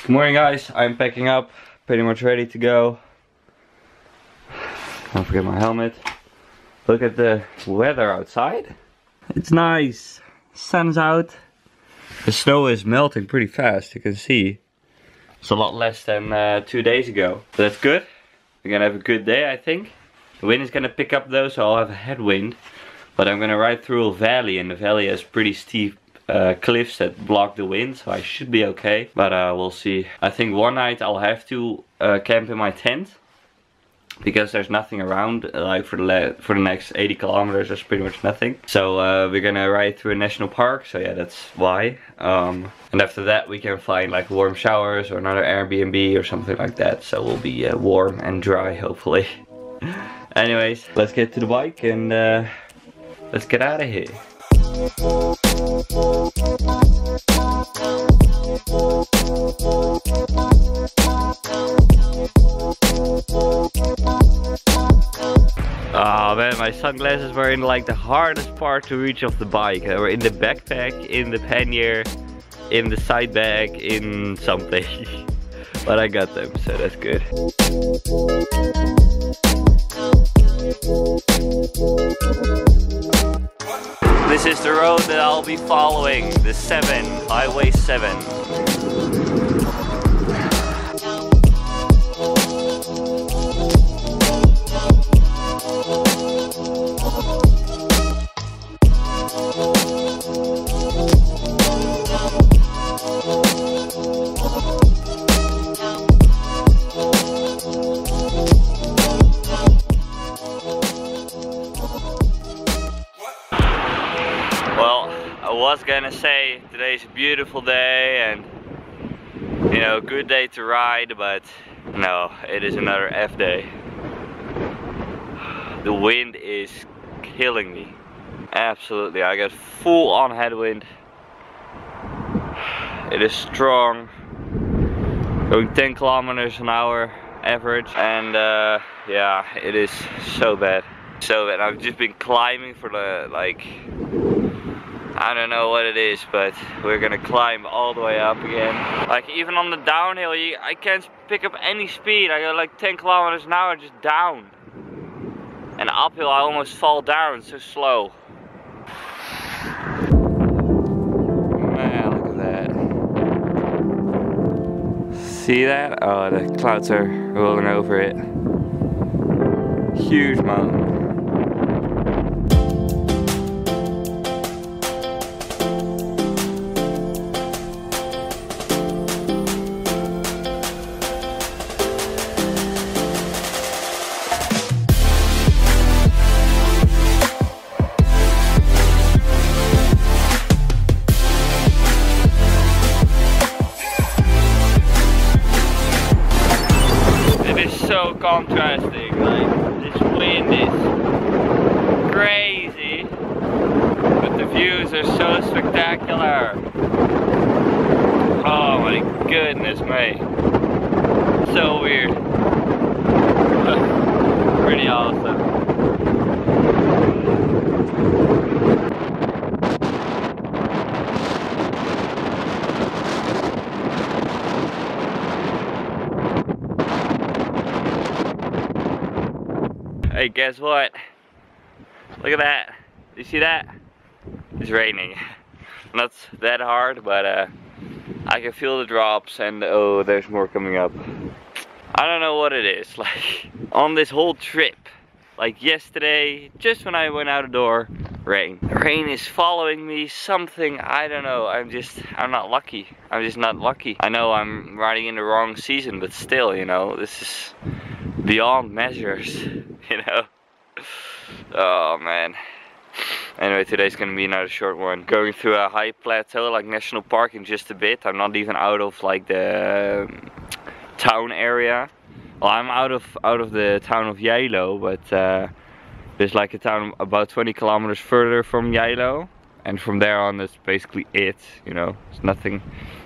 Good morning guys, I'm packing up, pretty much ready to go. Don't forget my helmet. Look at the weather outside. It's nice, sun's out. The snow is melting pretty fast, you can see. It's a lot less than 2 days ago. But that's good. We're gonna have a good day, I think. The wind is gonna pick up though, so I'll have a headwind. But I'm gonna ride through a valley, and the valley has pretty steep cliffs that block the wind, so I should be okay. But we'll see. I think one night I'll have to camp in my tent, because there's nothing around. Like for the next 80 kilometers, there's pretty much nothing. So we're gonna ride through a national park. So yeah, that's why. And after that, we can find like warm showers or another Airbnb or something like that. So we'll be warm and dry, hopefully. Anyways, let's get to the bike and let's get out of here. Oh man, my sunglasses were in like the hardest part to reach of the bike. They were in the backpack, in the pannier, in the side bag, in something. But I got them, so that's good. This is the road that I'll be following, the 7, Highway 7. I was gonna say today's a beautiful day and, you know, good day to ride, but no, it is another F day. The wind is killing me. Absolutely, I got full on headwind. It is strong, going 10 kilometers an hour average, and yeah, it is so bad. So bad. I've just been climbing for the, like, I don't know what it is, but we're gonna climb all the way up again. Like even on the downhill, I can't pick up any speed. I go like 10 kilometers an hour just down. And uphill I almost fall down, so slow. Man, look at that. See that? Oh, the clouds are rolling over it. Huge mountain. So contrasting, like this wind is crazy, but the views are so spectacular. Oh my goodness me, so weird, but pretty awesome. Hey, guess what? Look at that. You see that? It's raining. Not that hard, but I can feel the drops, and oh, there's more coming up. I don't know what it is. Like on this whole trip, like yesterday, just when I went out the door, rain. Rain is following me, something, I don't know. I'm not lucky. I'm just not lucky. I know I'm riding in the wrong season, but still, you know, this is beyond measures, you know. Oh man. Anyway, today's gonna be another short one. Going through a high plateau like national park in just a bit. I'm not even out of like the town area. Well, I'm out of the town of Jailo, but there's like a town about 20 kilometers further from Jailo, and from there on that's basically it, you know. It's nothing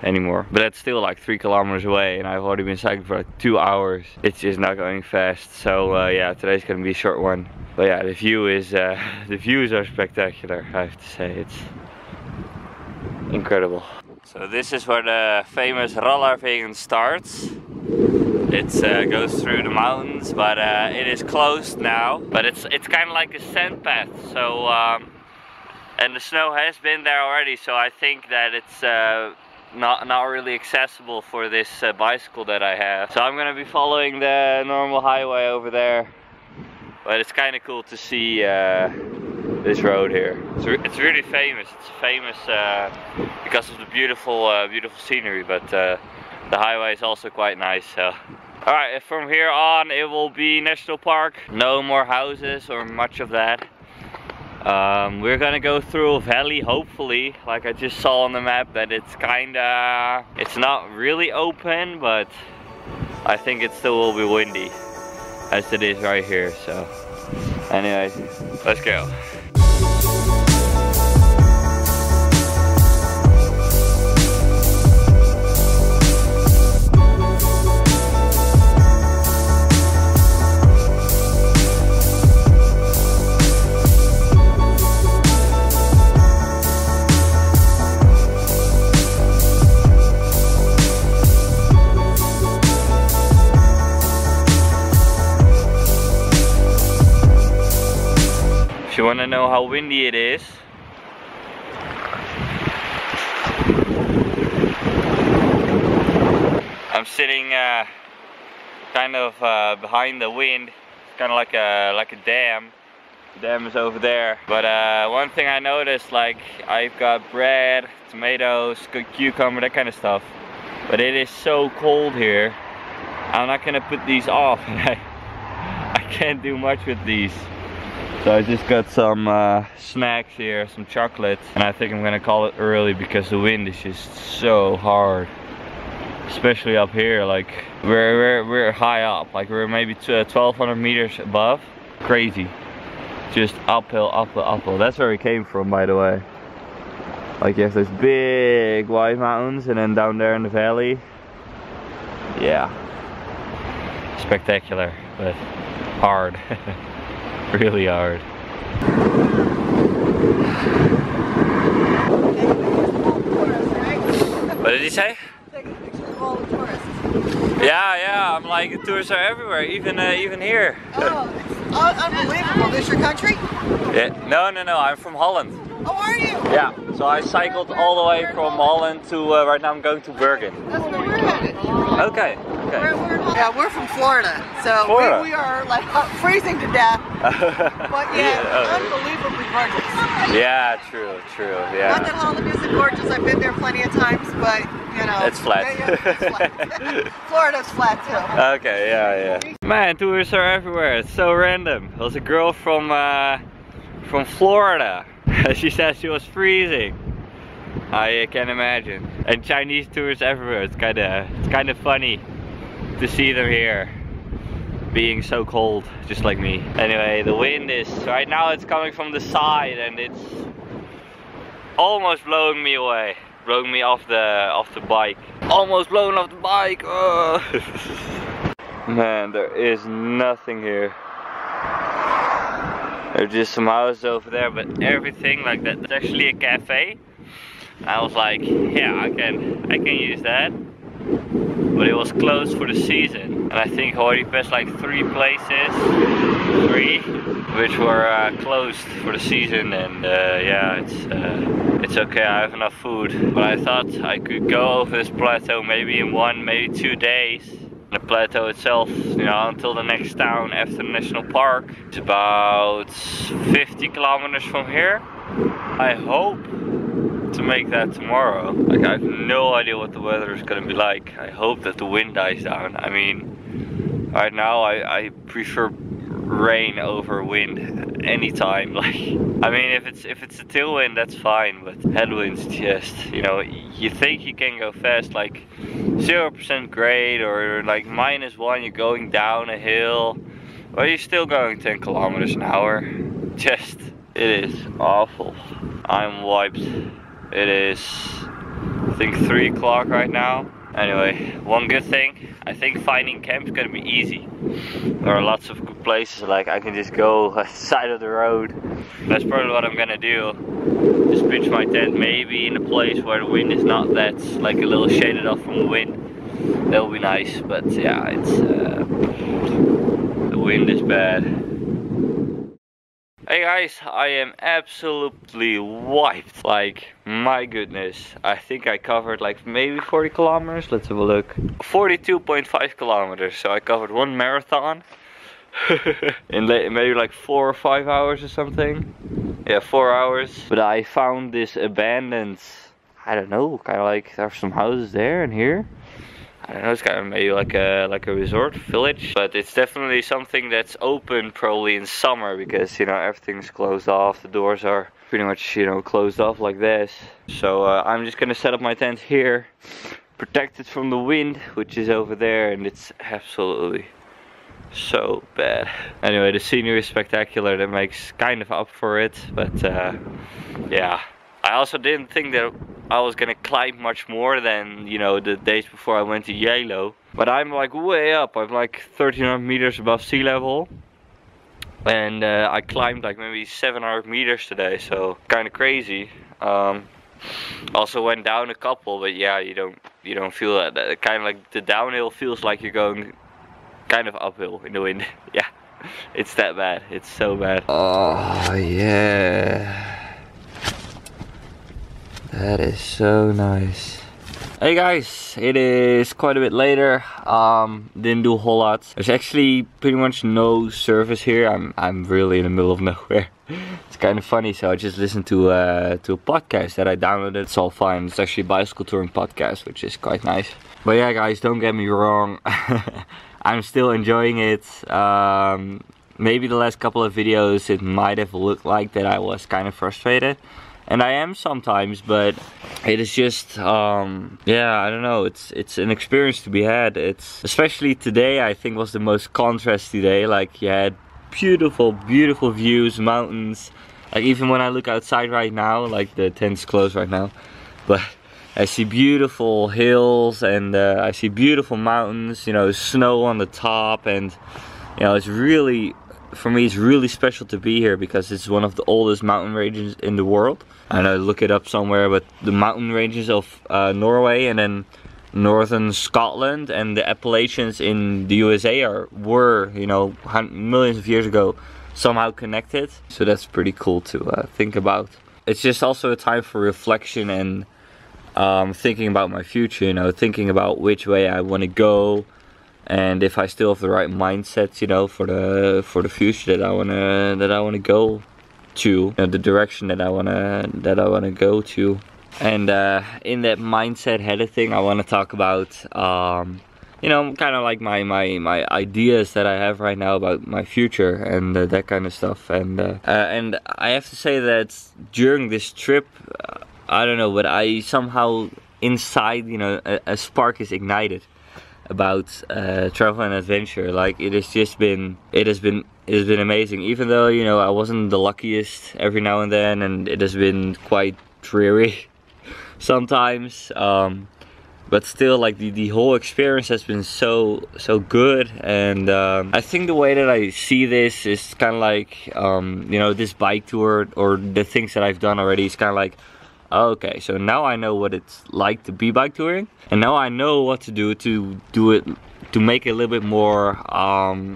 anymore, but that's still like 3 kilometers away, and I've already been cycling for like 2 hours. It's just not going fast. So yeah, today's gonna be a short one. But yeah, the views are spectacular, I have to say. It's incredible. So this is where the famous Rollerwegen starts. It goes through the mountains, but it is closed now. But it's kind of like a sand path, so and the snow has been there already, so I think that it's not really accessible for this bicycle that I have. So I'm gonna be following the normal highway over there, but it's kind of cool to see this road here. It's really famous. It's famous because of the beautiful scenery, but the highway is also quite nice. So, all right, from here on it will be national park. No more houses or much of that. We're gonna go through a valley, hopefully. Like I just saw on the map that it's not really open, but I think it still will be windy, as it is right here. So, anyway, let's go. If you want to know how windy it is, I'm sitting kind of behind the wind. It's kind of like a dam. The dam is over there. But one thing I noticed, like I've got bread, tomatoes, cucumber, that kind of stuff. But it is so cold here. I'm not gonna put these off. I can't do much with these. So I just got some snacks here, some chocolate, and I think I'm gonna call it early because the wind is just so hard. Especially up here, like we're high up, like we're maybe 1200 meters above. Crazy. Just uphill, uphill, uphill. That's where we came from, by the way. Like you have those big white mountains, and then down there in the valley. Yeah. Spectacular, but hard. Really hard. What did he say? Taking pictures of all the tourists. Yeah, I'm like, the tourists are everywhere, even here. Oh, it's unbelievable. This your country? Yeah, no, I'm from Holland. Oh, are you? Yeah, so I cycled all the way from Holland to, right now I'm going to Bergen. That's where we're headed. Okay. Yeah, we're from Florida, so Florida. We are like freezing to death, but unbelievably gorgeous. Yeah, true, yeah. Not that Holland isn't gorgeous, I've been there plenty of times, but you know. It's flat. It's flat. Florida's flat too. Okay, yeah. Man, tourists are everywhere, it's so random. There was a girl from Florida. She said she was freezing. I can imagine. And Chinese tourists everywhere. It's kind of funny to see them here being so cold, just like me. Anyway, the wind is right now, it's coming from the side and it's almost blowing me away, blowing me off the bike. Almost blown off the bike. Oh. Man, there is nothing here. There's just some houses over there, but everything like that. It's actually a cafe. I was like, yeah, I can use that. But it was closed for the season. And I think I already passed like 3 places, which were closed for the season. And yeah, it's okay, I have enough food. But I thought I could go over this plateau maybe in 1, maybe 2 days. The plateau itself, you know, until the next town after the national park. It's about 50 kilometers from here. I hope to make that tomorrow. Like, I have no idea what the weather is gonna be like. I hope that the wind dies down. I mean, right now I prefer rain over wind anytime. Like, I mean, if it's a tailwind, that's fine, but headwinds just, you know, you think you can go fast, like 0% grade or like -1, you're going down a hill, or you're still going 10 kilometers an hour. Just, it is awful. I'm wiped. It is, I think, 3 o'clock right now. Anyway, one good thing, I think finding camp is gonna be easy. There are lots of good places, like I can just go side of the road. That's probably what I'm gonna do. Just pitch my tent maybe in a place where the wind is not that, like a little shaded off from the wind. That'll be nice, but yeah, it's the wind is bad. Hey guys, I am absolutely wiped. Like, my goodness. I think I covered like maybe 40 kilometers. Let's have a look. 42.5 kilometers. So I covered one marathon in maybe like 4 or 5 hours or something. Yeah, 4 hours. But I found this abandoned, I don't know, kind of like there are some houses there and here. I don't know, it's kind of maybe like a resort village, but it's definitely something that's open probably in summer because, you know, everything's closed off. The doors are pretty much, you know, closed off like this. So I'm just gonna set up my tent here, protected from the wind, which is over there, and it's absolutely so bad. Anyway, the scenery is spectacular. That makes kind of up for it, but yeah. I also didn't think that I was gonna climb much more than, you know, the days before I went to Yalo. But I'm like way up. I'm like 1300 meters above sea level. And I climbed like maybe 700 meters today, so kind of crazy. Also went down a couple, but yeah, you don't feel that. Kind of like the downhill feels like you're going kind of uphill in the wind. Yeah, it's that bad. It's so bad. Oh yeah. That is so nice. Hey guys, it is quite a bit later. Didn't do a whole lot. There's actually pretty much no service here. I'm really in the middle of nowhere. It's kind of funny, so I just listened to a podcast that I downloaded. It's all fine. It's actually a bicycle touring podcast, which is quite nice. But yeah guys, don't get me wrong. I'm still enjoying it. Maybe the last couple of videos it might have looked like that I was kind of frustrated. And I am sometimes, but it is just, yeah, I don't know, it's an experience to be had. It's, especially today, I think was the most contrasty day. Like, you had beautiful, beautiful views, mountains. Like, even when I look outside right now, like the tent's closed right now, but I see beautiful hills and I see beautiful mountains, you know, snow on the top, and, you know, it's really, for me, it's really special to be here because it's one of the oldest mountain ranges in the world. I know, look it up somewhere, but the mountain ranges of Norway and then northern Scotland and the Appalachians in the USA were, you know, millions of years ago somehow connected. So that's pretty cool to think about. It's just also a time for reflection and thinking about my future, you know, thinking about which way I want to go. And if I still have the right mindset, you know, for the future that I wanna go to, you know, the direction that I wanna go to, and in that mindset headed thing, I wanna talk about, you know, kind of like my ideas that I have right now about my future and that kind of stuff. And I have to say that during this trip, I don't know, but I somehow inside, you know, a spark is ignited about travel and adventure. Like, it has been amazing, even though, you know, I wasn't the luckiest every now and then, and it has been quite dreary sometimes, but still, like, the whole experience has been so good. And I think the way that I see this is kind of like, you know, this bike tour or the things that I've done already is kind of like, okay, so now I know what it's like to be bike touring, and now I know what to do it to make it a little bit more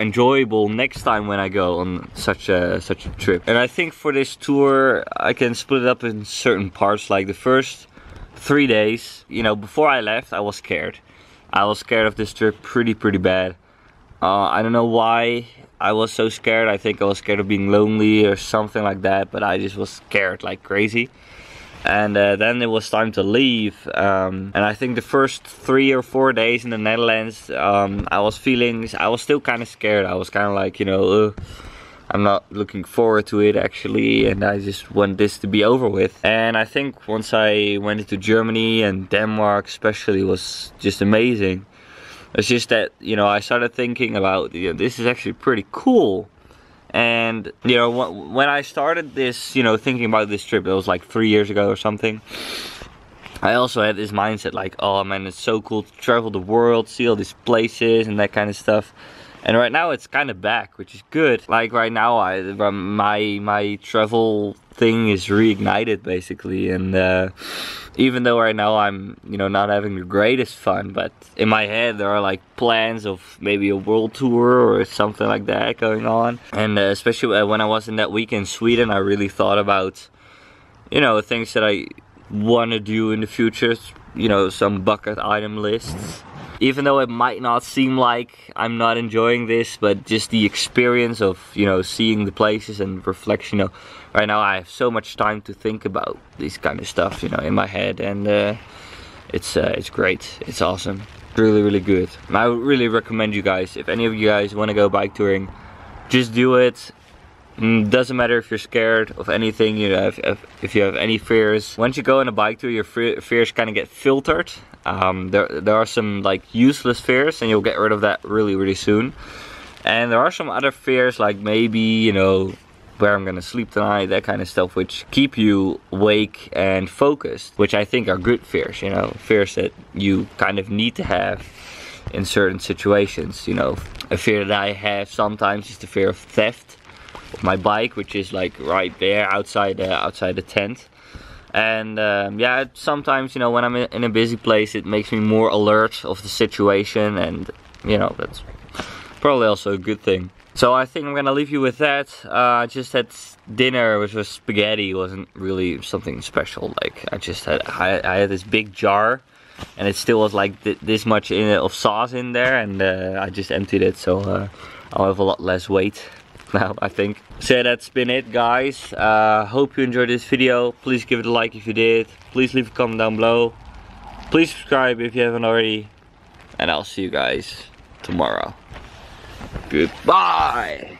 enjoyable next time when I go on such a trip. And I think for this tour I can split it up in certain parts. Like the first 3 days, you know, before I left, I was scared. I was scared of this trip pretty bad. I don't know why I was so scared. I think I was scared of being lonely or something like that, but I just was scared like crazy. And then it was time to leave, and I think the first 3 or 4 days in the Netherlands, I was still kind of scared. I was kind of like, you know, I'm not looking forward to it actually, and I just want this to be over with. And I think once I went into Germany and Denmark especially, was just amazing. It's just that, you know, I started thinking about, you know, this is actually pretty cool. And, you know, when I started this, you know, thinking about this trip, it was like 3 years ago or something. I also had this mindset like, oh man, it's so cool to travel the world, see all these places and that kind of stuff. And right now it's kind of back, which is good. Like right now, my travel thing is reignited basically. And even though right now I'm, you know, not having the greatest fun, but in my head there are like plans of maybe a world tour or something like that going on. And especially when I was in that week in Sweden, I really thought about, you know, things that I want to do in the future, you know, some bucket item lists. Even though it might not seem like I'm not enjoying this, but just the experience of, you know, seeing the places and reflection. You know, right now I have so much time to think about this kind of stuff, you know, in my head, and it's great. It's awesome. Really, really good. And I would really recommend you guys, if any of you guys want to go bike touring, just do it. Doesn't matter if you're scared of anything, you know, if you have any fears. Once you go on a bike tour, your fears kind of get filtered. There are some like useless fears, and you'll get rid of that really, really soon. And there are some other fears, like maybe, you know, where I'm gonna sleep tonight, that kind of stuff, which keep you awake and focused, which I think are good fears, you know, fears that you kind of need to have in certain situations. You know, a fear that I have sometimes is the fear of theft of my bike, which is like right there outside the tent. And yeah, sometimes, you know, when I'm in a busy place, it makes me more alert of the situation, and you know, that's probably also a good thing. So I think I'm gonna leave you with that. I just had dinner, which was spaghetti. It wasn't really something special. Like I had this big jar, and it still was like this much of sauce in there, and I just emptied it, so I'll have a lot less weight now, I think. So that's been it, guys. Hope you enjoyed this video. Please give it a like if you did. Please leave a comment down below. Please subscribe if you haven't already. And I'll see you guys tomorrow. Goodbye.